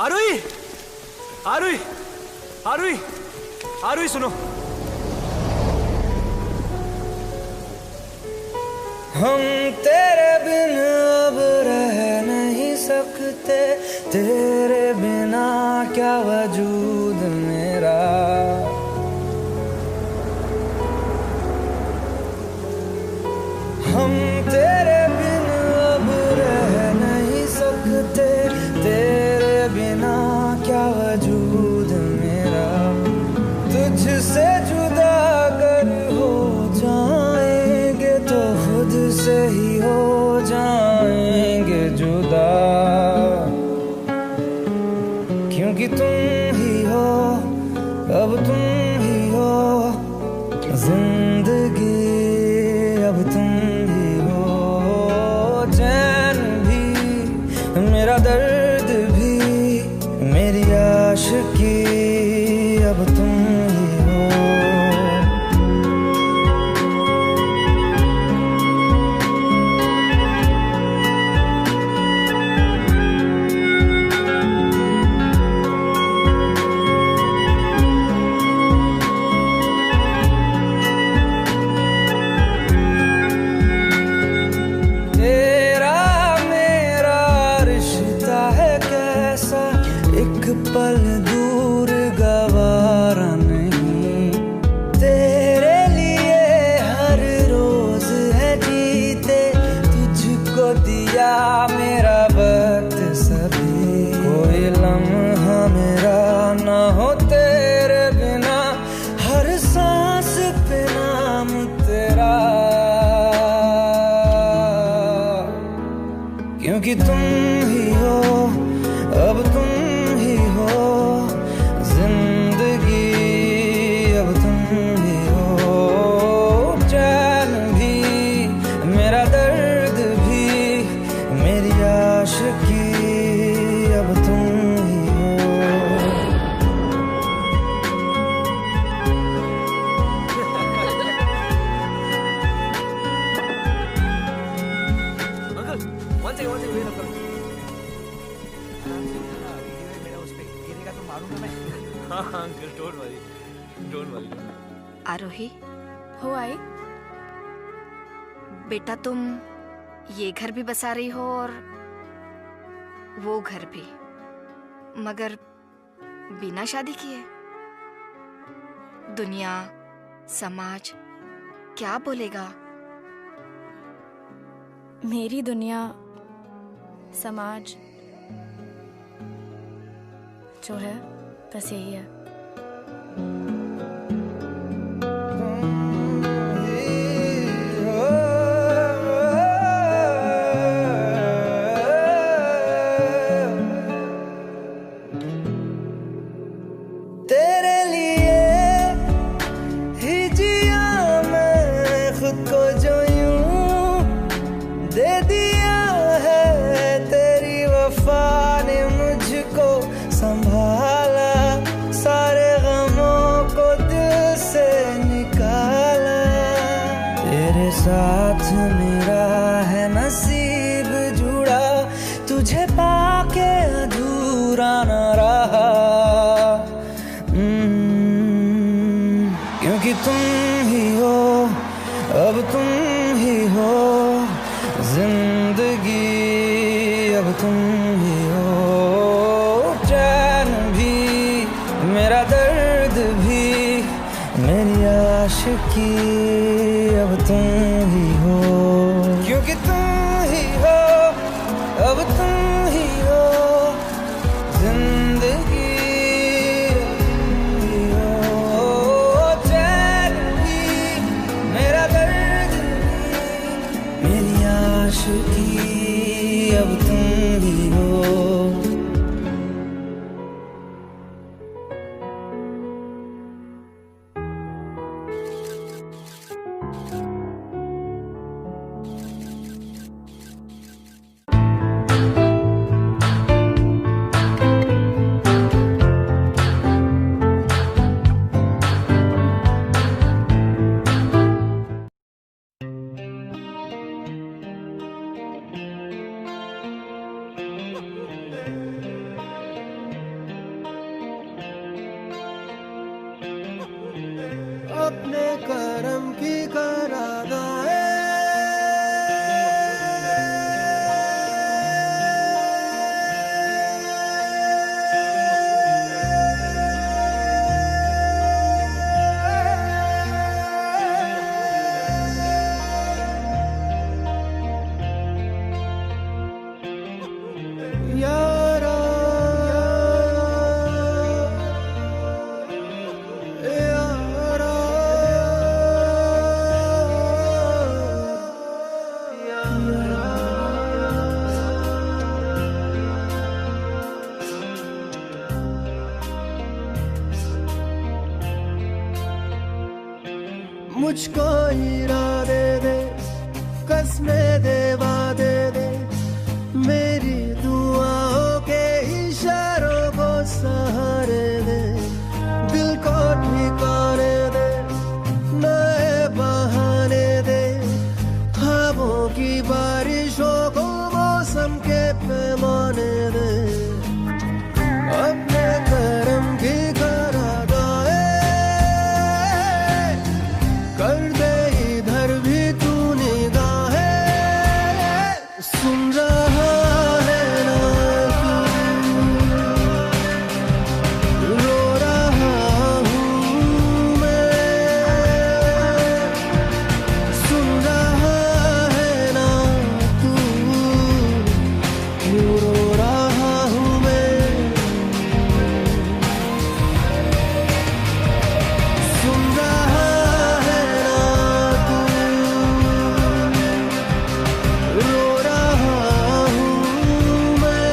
आरुई, आरुई, आरुई, आरुई सुनो। हम तेरे बिन अब रह नहीं सकते, तेरे बिना क्या वजूद मेरा। हम तेरे बिन अब रह नहीं सकते, तेरे बिना क्या वजूद मेरा। तुझसे जुदा अगर हो जाएंगे तो खुद से ही हो जाएंगे जुदा, क्योंकि तुम ही हो, अब तुम ही हो जिंदगी, अब तुम ही हो चैन भी, मेरा दर्द भी, मेरी आशिकी, अब तुम ही हो। पल दूर गवारा नहीं, तेरे लिए हर रोज है जीते, तुझको दिया मेरा वक्त सभी। कोई लम्हा मेरा ना हो तेरे बिना, हर सांस पे नाम तेरा, क्योंकि तुम ही हो, अब तुम ही हो जिंदगी, अब तुम ही हो चैन भी, मेरा दर्द भी, मेरी आशिकी, अब तुम ही हो। Uncle, one second, wait uncle. हाँ uncle, don't worry, don't worry. Aarohi, हो आई? बेटा तुम ये घर भी बसा रही हो और वो घर भी, मगर बिना शादी किए। दुनिया, समाज क्या बोलेगा? मेरी दुनिया, समाज जो है बस यही है। तेरे लिए ही जिया मैं खुद को, जो यूं दे दिया है तेरी वफा ने मुझको संभाला, सारे गमों को दिल से निकाला। तेरे साथ मेरा है नसीब जुड़ा, तुझे पाके अधूरा न रहा, क्योंकि तुम ही हो, अब तुम ही हो जिंदगी, अब तुम ही हो चैन भी, मेरा दर्द भी, मेरी आशिकी, अब तुम ही हो, क्योंकि तुम ही हो, अब तुम ही हो जिंदगी, अब तुम ही हो। मुझको इरादे दे, कसमें दे, वादे दे, मेरी दुआओं के इशारों को सहारे दे, दिल को ठिकाने दे, नए बहाने दे, ख्वाबों की बारिशों को मौसम के पैमाने दे, अपने करम की करादाए कर दे इधर भी तू निगाहें, सुन रहा है ना तू, रो रहा हूँ मैं, सुन रहा है ना तू, रो रहा हूँ मैं, सुन रहा है ना तू, रो रहा हूँ मैं,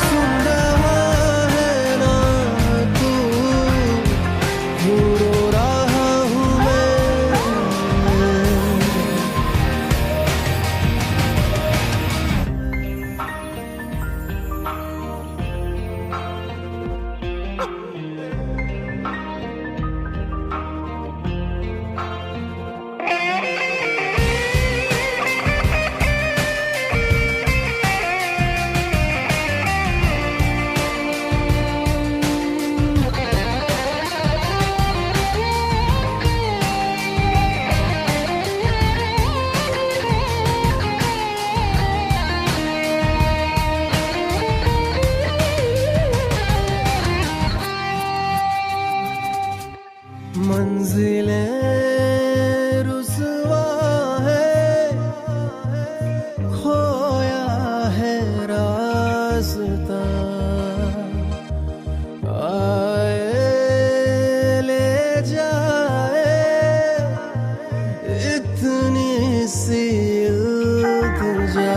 सुन रहा है ना तू, रो रहा हूँ मैं। मंजिलें रुसवा है, खोया है रास्ता, आए ले जाए इतनी सी इल्तिजा,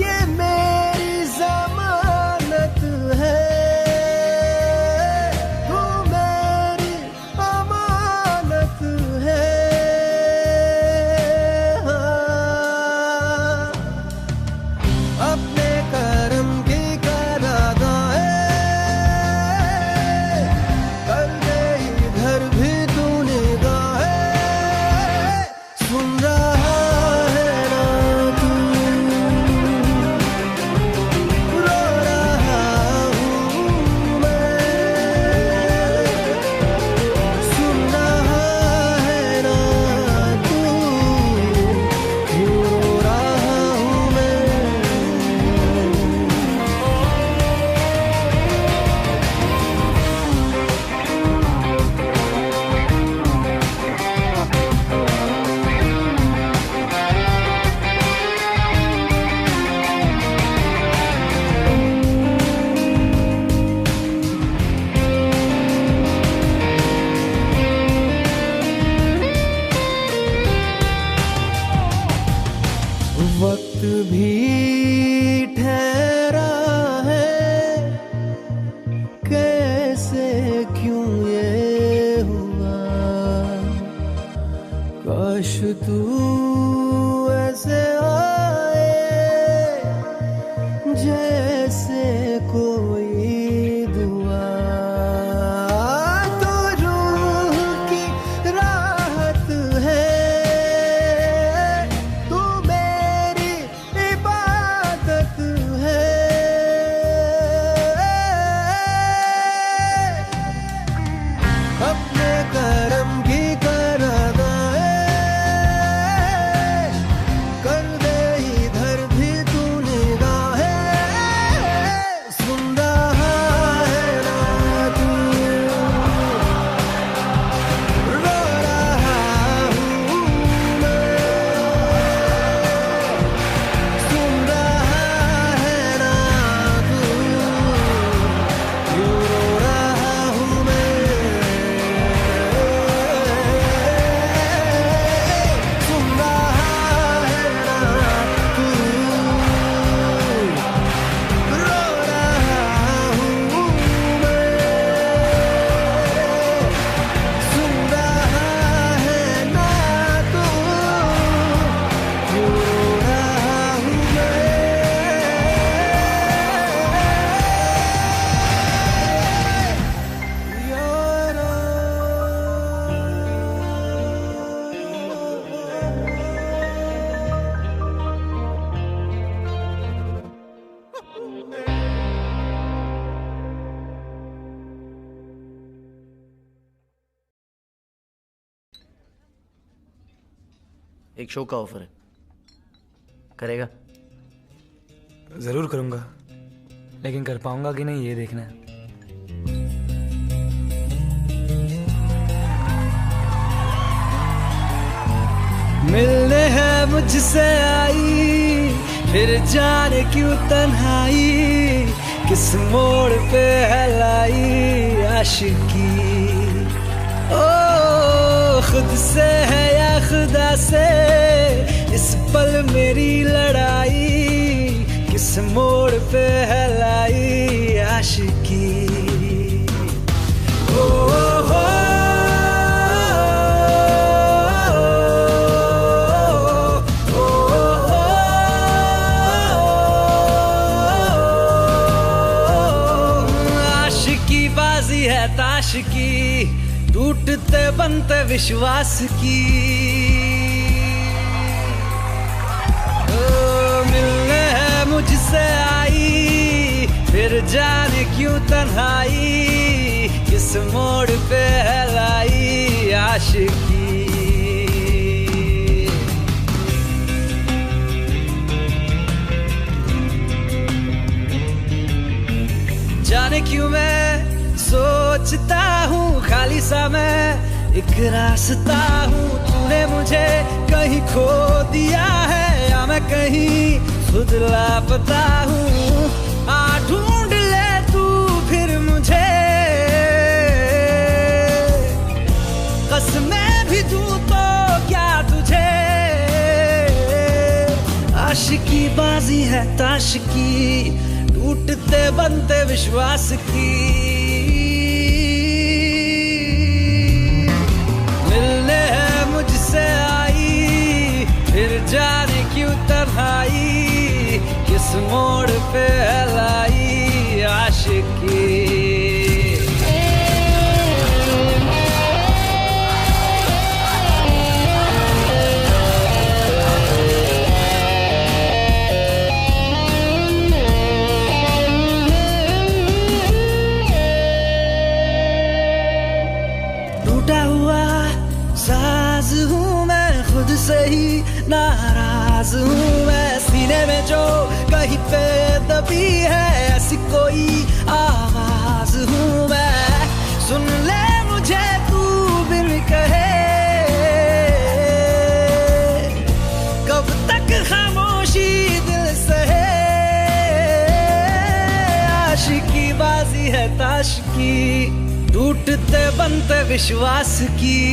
ये मेरी जमानत है, तू मेरी अमानत है, हाँ। अपने करम की करादाए कर दे इधर भी तू निगाहें, सुन रहा है ना तू, रो रहा हूँ मैं, सुन रहा है ना तू, रो रहा हूँ मैं। वक्त भी ठहरा है, कैसे क्यों ये हुआ, काश तू ऐसे आए जैसे कोई दुआ, तो रूह की राहत है, तू मेरी इबादत है, अपने करम की करादाए एक शो का ऑफर है, करेगा? जरूर करूंगा, लेकिन कर पाऊंगा कि नहीं ये देखना है। मिलने है मुझसे आई, फिर जाने क्यों तन्हाई, किस मोड़ पे है लाई आशिकी। ओ खुद से है या खुदा से, इस पल मेरी लड़ाई, किस मोड़ पे है लाई आशिकी। ओ हो ताश की, टूटते बनते विश्वास की। मिलने है मुझसे आई, फिर जाने क्यों तन्हाई, किस मोड़ पे है लाई आशिकी। जाने क्यों मैं सोचता हूँ खाली सा मैं एक रास्ता हूँ, तूने मुझे कहीं खो दिया है या मैं कहीं खुद लापता हूँ। आ ढूंढ ले तू फिर मुझे, कसमें भी दूँ तो क्या तुझे। आशिकी बाजी है ताश की, टूटते बनते विश्वास की। मिलने है मुझसे आई, फिर जाने क्यों तन्हाई, किस मोड़ पे है लाई आशिकी। साज हूँ मैं खुद से ही नाराज हूँ मैं, सीने में जो कहीं पे दबी है ऐसी कोई आवाज हूँ मैं। सुन ले मुझे तू बिन कहे, कब तक खामोशी दिल सहे। आशिकी बाजी है ताश की, टूटते बनते विश्वास की।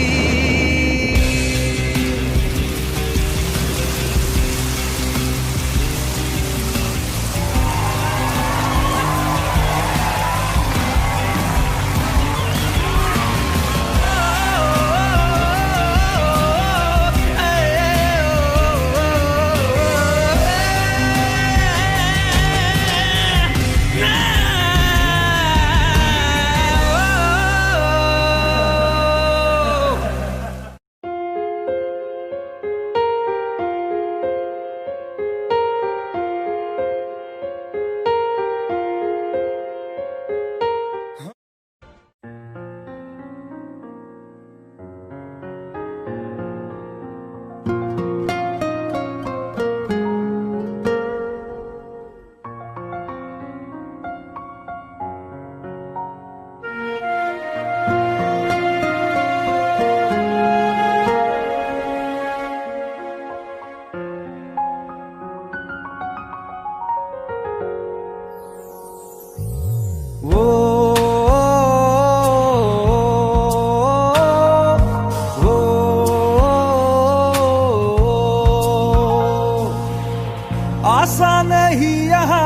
आसान नहीं यहाँ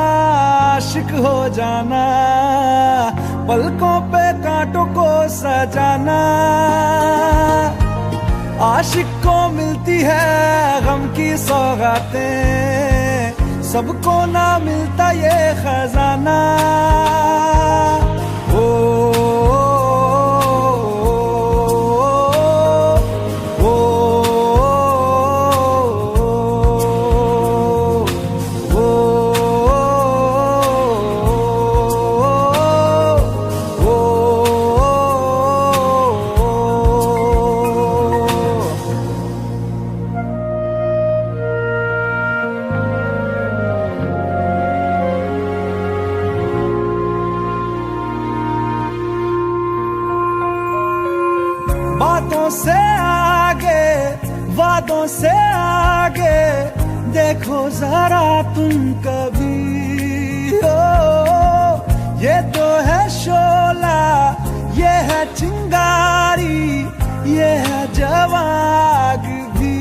आशिक हो जाना, पलकों पे कांटों को सजाना। आशिक को मिलती है गम की सौगातें, सबको ना मिलता ये खजाना। से आगे देखो जरा तुम कभी हो, ये तो है शोला, ये है चिंगारी, ये है जवाग भी।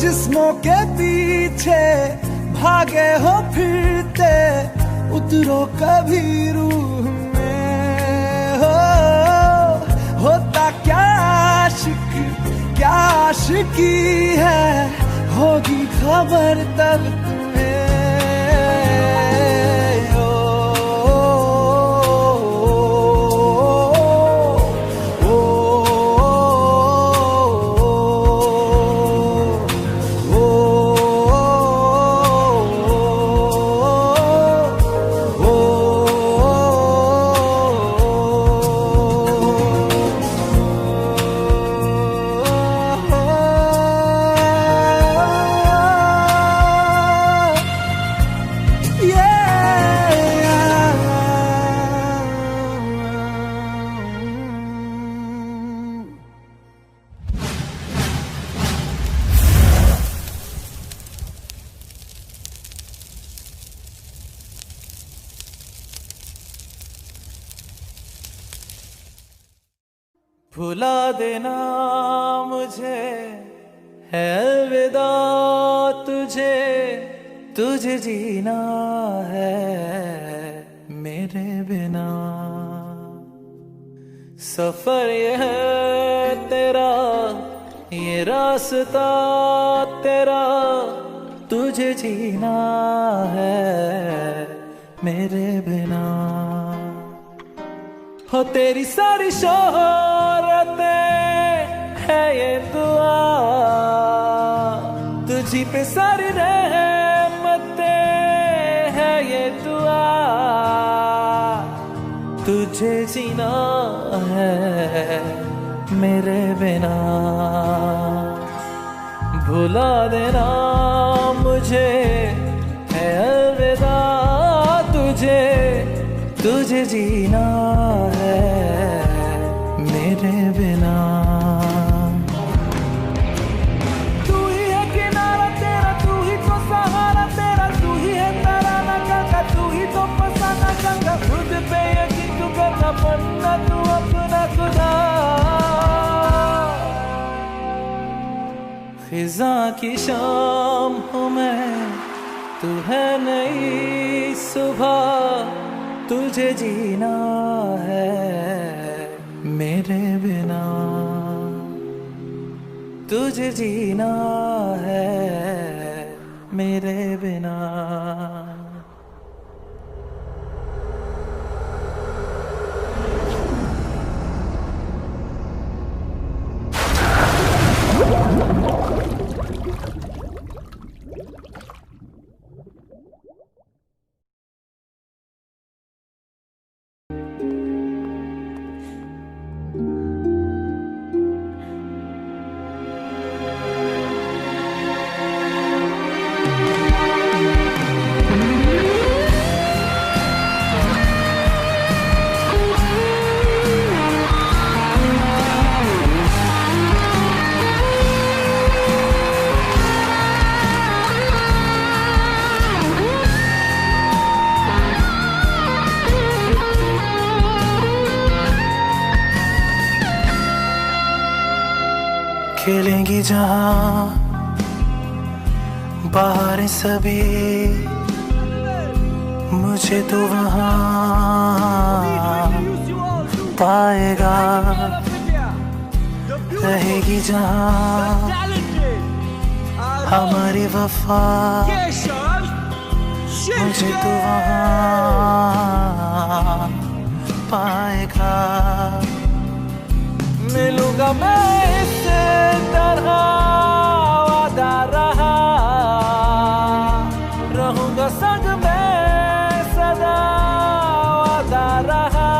जिस्मों के पीछे भागे हो फिरते, उतरो कभी रूह में हो। होता क्या आशिक, क्या आशिकी है, होगी खबर तब तुम्हें। भुला देना मुझे है अलविदा तुझे, तुझे जीना है मेरे बिना। सफर ये है तेरा, ये रास्ता तेरा, तुझे जीना है मेरे बिना। हो तेरी सारी शोहरतें है ये दुआ, तुझी पे सारी रहमतें है ये दुआ। तुझे जीना है मेरे बिना। भुला देना मुझे है अलविदा तुझे, तुझे जीना है मेरे बिना। तू ही है किनारा तेरा, तू ही तो सहारा तेरा, तू ही है तराना गंगा, तू ही तो फसाना गंगा। खुद पे यकीन तू करना, बनना तू अपना खुदा। खिज़ा की शाम हूँ मैं, तू है नई सुबह, तुझे जीना है मेरे बिना। तुझे जीना है मेरे बिना। खेलेंगी जहां बाहर सभी, मुझे तो वहां पाएगा। रहेगी जहां हमारी वफा मुझे तो वहाँ पाएगा। मिलूंगा मैं इससे तरह वादा रहा, रहूंगा संग में सदा वादा रहा।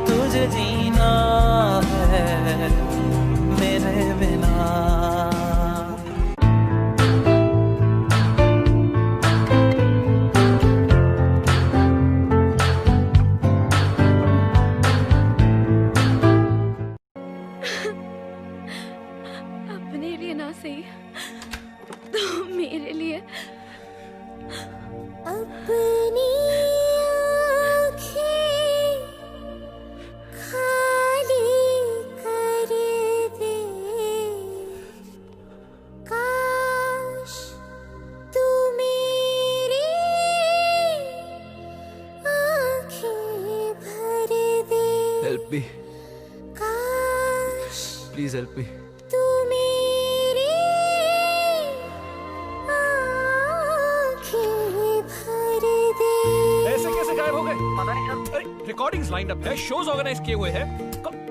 तुझे जीना है मेरे बिना। अपने लिए ना सही तो मेरे लिए। अपनी आँखें खाली कर दे, काश तू मेरी आँखें भर दे। हेल्प मी, काश प्लीज हेल्प मी। तू मेरी आँखें भर दे। ऐसे कैसे गायब हो गए? पता नहीं सर। रिकॉर्डिंग्स लाइंड अप है, शोज ऑर्गेनाइज किए हुए हैं।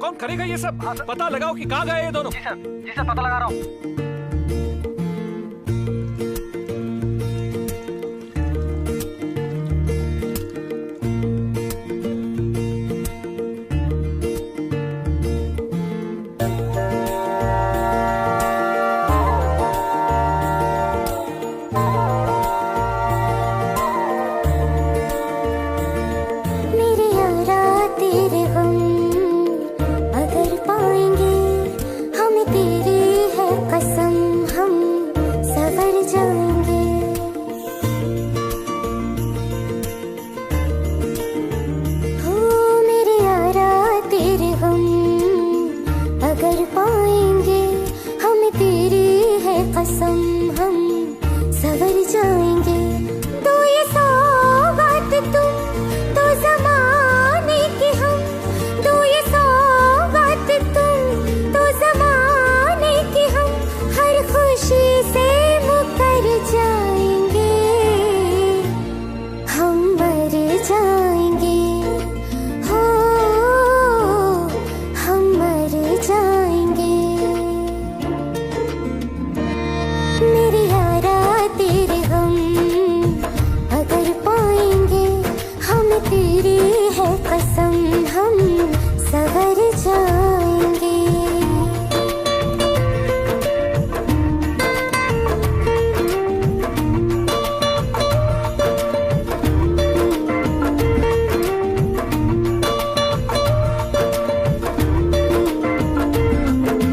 कौन करेगा ये सब? पता लगाओ कि कहाँ गए ये दोनों। जी सर पता लगा रहा हूँ। मेरे यारा तेरे गम अगर पाएंगे, हमें तेरी है कसम, हम सवर जाएंगे। हो मेरे यारा तेरे गम अगर पाएंगे, हमें तेरी है कसम, हम सवर जाएंगे। तो ये सौगात तुम तो ज़माने के हम, तो ये सौगात तुम तो ज़माने के हम, हर खुशी से मुकर जाएंगे, हम मर जाएंगे। हो हम मर जाएंगे। मेरे यारा तेरे गम अगर पाएंगे, हम तेरी है कसम, हम सवर जाएंगे।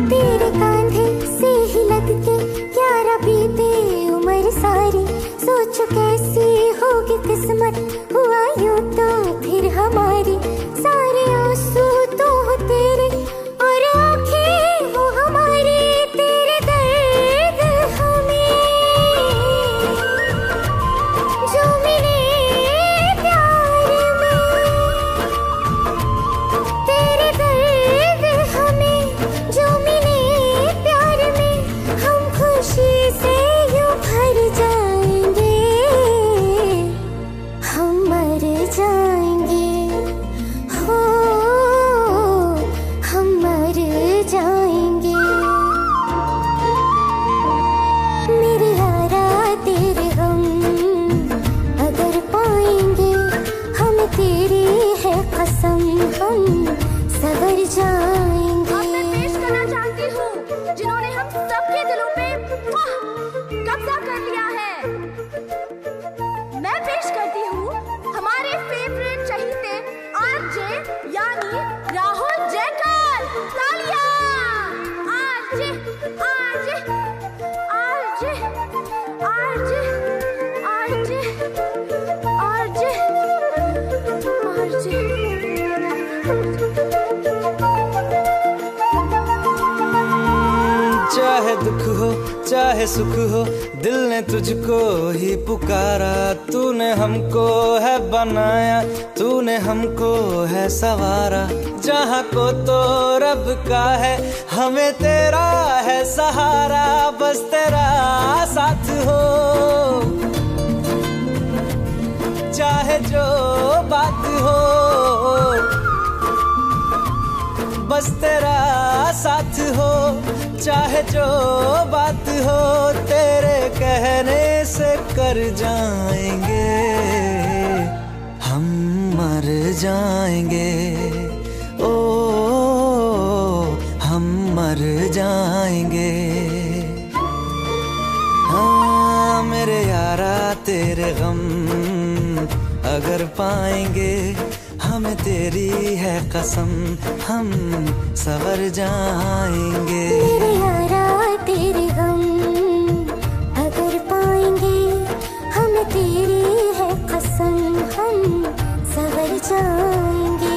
तेरे कांधे से ही लग के यारा बीते उम्र सारी, सोचो कैसी होगी किस्मत, हुआ यूं तो फिर हमारी। सारे आंसू तो हो तेरे और आंखें हो हमारी, तेरे दर्द हमें जो मिले प्यार में, तेरे दर्द हमें जो मिले प्यार में, हम खुशी से यूं भर जाएंगे, हम मर जाएंगे। हो हम मर जाएंगे। मेरे यारा तेरे गम अगर पाएंगे, हम तेरी है कसम, हम सवर जाएंगे। अब मैं पेश करना चाहती हूँ जिन्होंने हम सबके दिलों पे कब्जा कर लिया है। मैं पेश करती हूँ हमारे फेवरेट चहीते आरजे यानी राहुल जयकर। तालियां। RJ RJ RJ RJ RJ RJ RJ. चाहे दुख हो चाहे सुख हो दिल ने तुझको ही पुकारा, तूने हमको है बनाया, तूने हमको है सवारा, जहाँ को तो रब का है, हमें तेरा है सहारा, बस तेरा साथ हो चाहे जो बात हो, बस तेरा साथ हो चाहे जो बात हो, तेरे कहने से कर जाएंगे हम मर जाएंगे, ओ हम मर जाएंगे। हाँ मेरे यारा तेरे गम अगर पाएंगे, हमें तेरी है कसम हम सवर जाएंगे। मेरे यारा तेरे गम अगर पाएंगे, हमें तेरी है कसम हम सवर जाएंगे।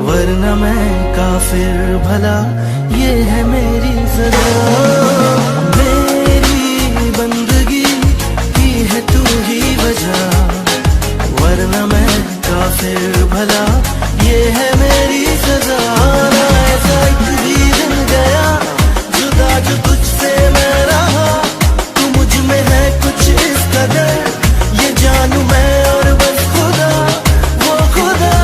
वरना मैं काफिर भला, ये है मेरी सजा। मेरी बंदगी की है तू ही वजह, वरना मैं काफिर भला, ये है मेरी सजा। ना ऐसा एक भी दिन गया जुदा जो तुझसे मैं रहा, तू मुझ में है कुछ इस कदर, ये जानू मैं और बस खुदा वो खुदा।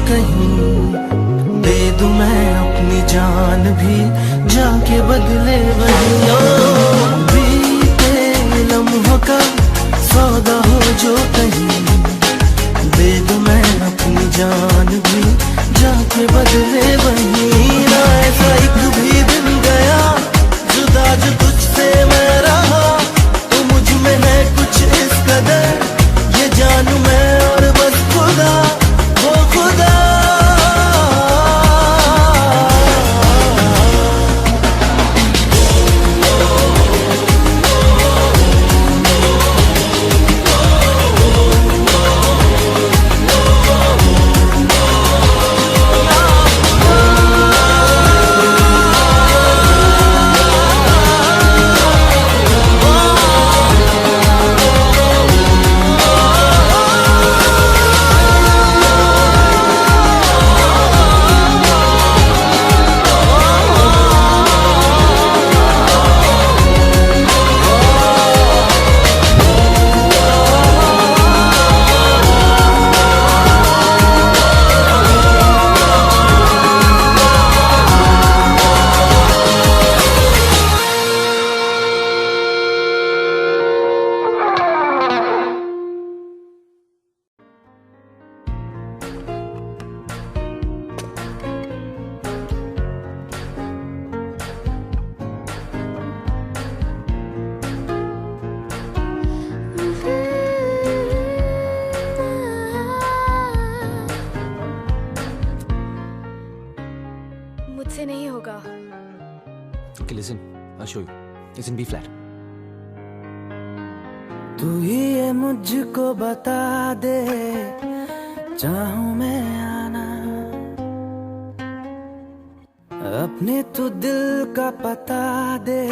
कहीं, दे दूं मैं अपनी जान भी, जाके बदले वही। बीते लम्हों का सौदा हो जो कहीं, दे दूं मैं अपनी जान भी, जाके बदले वही। ना ऐसा एक भी दिन गया जुदा जो तुझसे मैं रहा, तो मुझ में है कुछ इस कदर, ये जानूं मैं और बस खुदा वो खुदा। मुझसे नहीं होगा। Okay, listen, I'll show you. It's in B flat. तू ही ये मुझको बता दे, चाहूं मैं आना, अपने तू दिल का पता दे,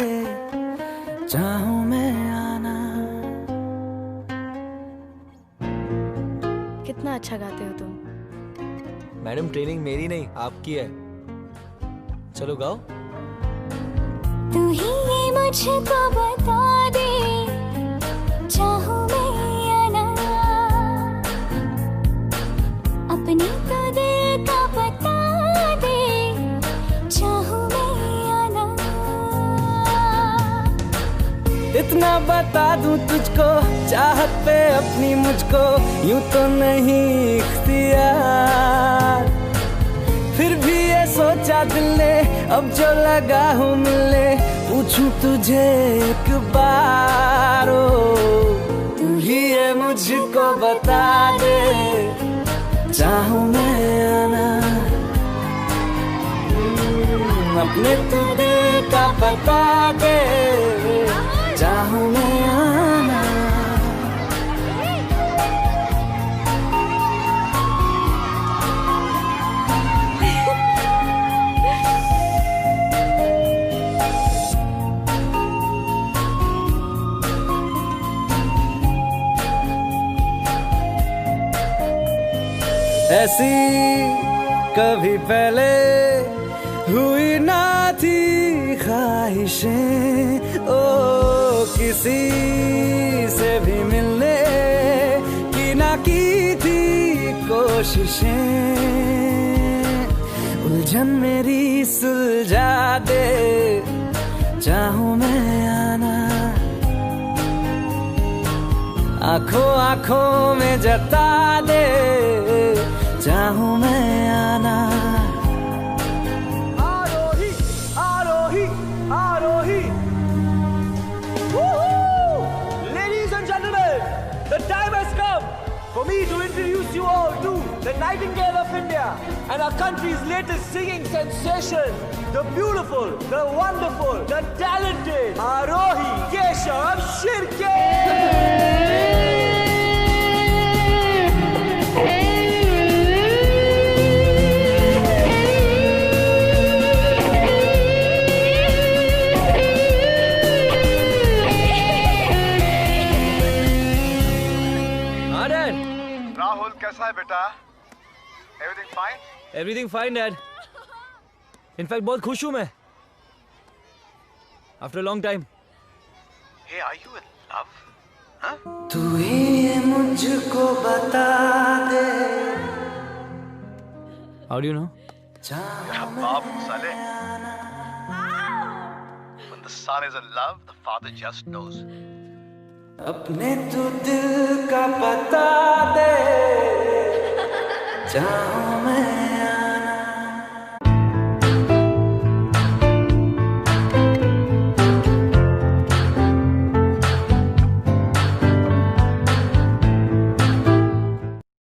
चाहूं मैं आना। कितना अच्छा गाते हो तुम। मैडम ट्रेनिंग मेरी नहीं आपकी है, चलो गाओ। तू ही ये मुझको बता दे, चाहूं मैं आना, अपनी तो दिल का बता दे, चाहूं मैं आना। इतना बता दूं तुझको, चाहत पे अपनी मुझको यूं तो नहीं इख्तियार, फिर भी ये सोचा दिल ने अब जो लगा हूँ मिलने, पूछूं तुझे एक बार, तू ही ये मुझको बता दे, चाहूं मैं आना, अपने तू दिल का बता दे, चाहूं मैं आना। ऐसी कभी पहले हुई ना थी ख्वाहिशें, ओ किसी से भी मिलने की ना की थी कोशिशें, उलझन मेरी सुलझा दे, चाहूं मैं आना, आंखों आंखों में जता दे, चाहूं मैं आना। आरोही आरोही आरोही। Ladies and gentlemen, the time has come for me to introduce you all to the Nightingale of India and our country's latest singing sensation, the beautiful, the wonderful, the talented Arohi Keshav Shirke. Rahul कैसा है बेटा? Everything fine? Everything fine dad, in fact बहुत खुश हूं मैं, after long time. Hey are you in love? तू ही मुझको बता दे, How do you know? Bob Saleh. When the son is in love, the father just knows. अपने तू दिल का पता दे, चाहूं मैं